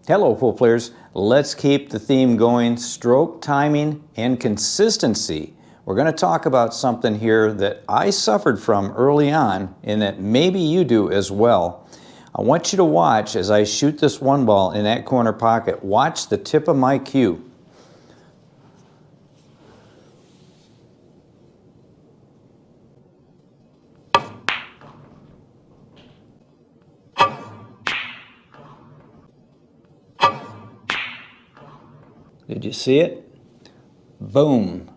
Hello pool players, let's keep the theme going, stroke timing and consistency. We're going to talk about something here that I suffered from early on and that maybe you do as well. I want you to watch as I shoot this one ball in that corner pocket. Watch the tip of my cue. Did you see it? Boom,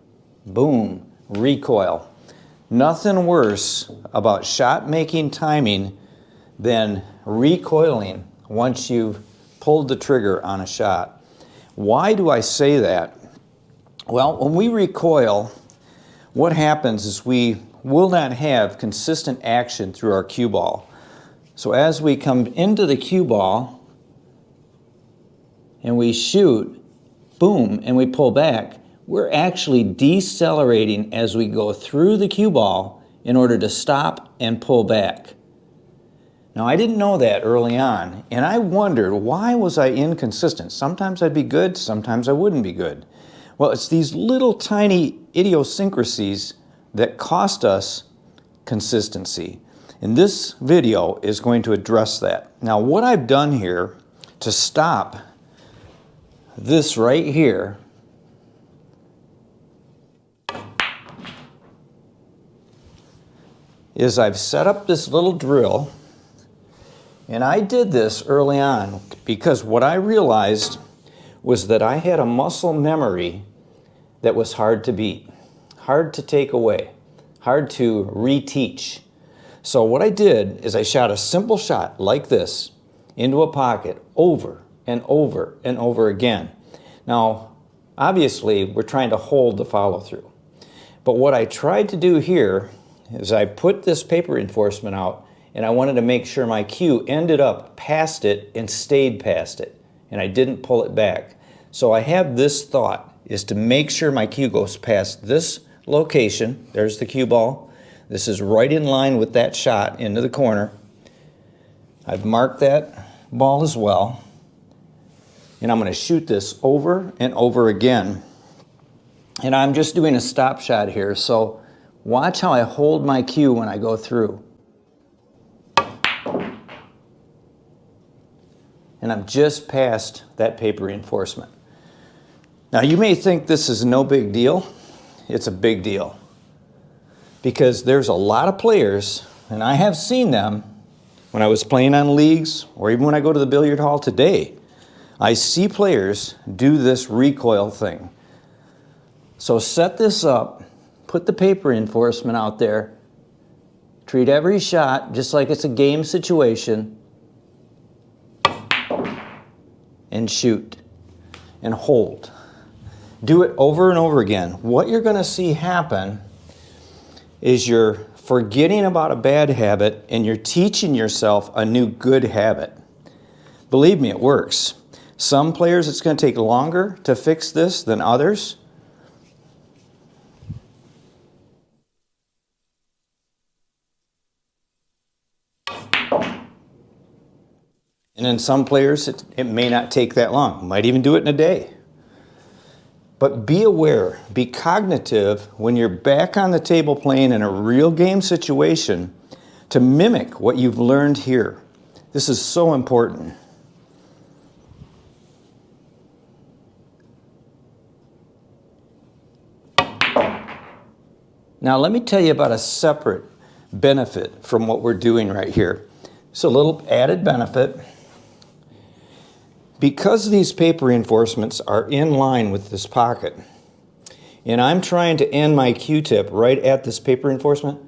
boom, recoil. Nothing worse about shot making timing than recoiling once you've pulled the trigger on a shot. Why do I say that? Well, when we recoil, what happens is we will not have consistent action through our cue ball. So as we come into the cue ball and we shoot, boom, and we pull back, we're actually decelerating as we go through the cue ball in order to stop and pull back. Now, I didn't know that early on, and I wondered, why was I inconsistent? Sometimes I'd be good, sometimes I wouldn't be good. Well, it's these little tiny idiosyncrasies that cost us consistency. And this video is going to address that. Now, what I've done here to stop this right here is I've set up this little drill, and I did this early on because what I realized was that I had a muscle memory that was hard to beat, hard to take away, hard to reteach. So what I did is I shot a simple shot like this into a pocket over and over and over again. Now, obviously, we're trying to hold the follow through. But what I tried to do here is I put this paper reinforcement out, and I wanted to make sure my cue ended up past it and stayed past it, and I didn't pull it back. So I have this thought, is to make sure my cue goes past this location. There's the cue ball. This is right in line with that shot into the corner. I've marked that ball as well. And I'm going to shoot this over and over again. And I'm just doing a stop shot here, so watch how I hold my cue when I go through. And I'm just past that paper reinforcement. Now, you may think this is no big deal. It's a big deal. Because there's a lot of players, and I have seen them when I was playing on leagues, or even when I go to the billiard hall today. I see players do this recoil thing. So set this up, put the paper reinforcement out there, treat every shot just like it's a game situation, and shoot, and hold. Do it over and over again. What you're going to see happen is you're forgetting about a bad habit and you're teaching yourself a new good habit. Believe me, it works. Some players, it's going to take longer to fix this than others. And then some players, it may not take that long. Might even do it in a day. But be aware, be cognitive when you're back on the table playing in a real game situation to mimic what you've learned here. This is so important. Now let me tell you about a separate benefit from what we're doing right here. It's a little added benefit. Because these paper reinforcements are in line with this pocket, and I'm trying to end my Q-tip right at this paper reinforcement,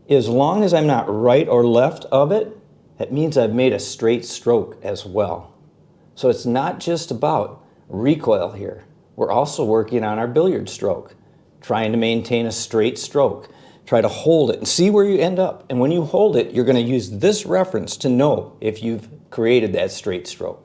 as long as I'm not right or left of it, that means I've made a straight stroke as well. So it's not just about recoil here. We're also working on our billiard stroke, trying to maintain a straight stroke. Try to hold it and see where you end up. And when you hold it, you're going to use this reference to know if you've created that straight stroke.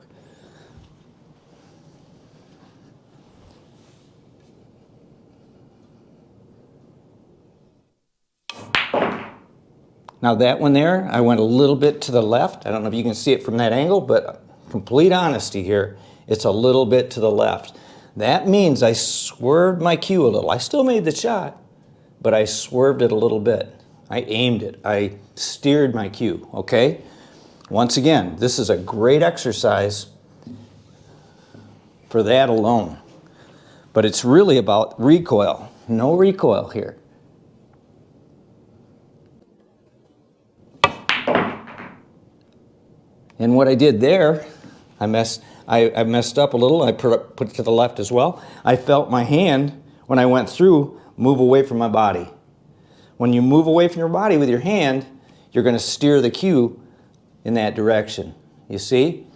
Now that one there, I went a little bit to the left. I don't know if you can see it from that angle, but complete honesty here, it's a little bit to the left. That means I swerved my cue a little. I still made the shot, but I swerved it a little bit. I aimed it. I steered my cue, okay? Once again, this is a great exercise for that alone. But it's really about recoil. No recoil here. And what I did there, I messed up a little. I put it to the left as well. I felt my hand, when I went through, move away from my body. When you move away from your body with your hand, you're going to steer the cue in that direction. You see?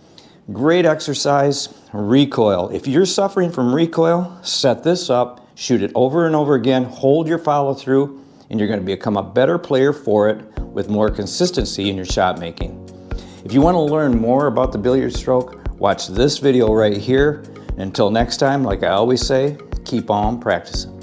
Great exercise, recoil. If you're suffering from recoil, set this up, shoot it over and over again, hold your follow through, and you're going to become a better player for it with more consistency in your shot making. If you want to learn more about the billiard stroke, watch this video right here. Until next time, like I always say, keep on practicing.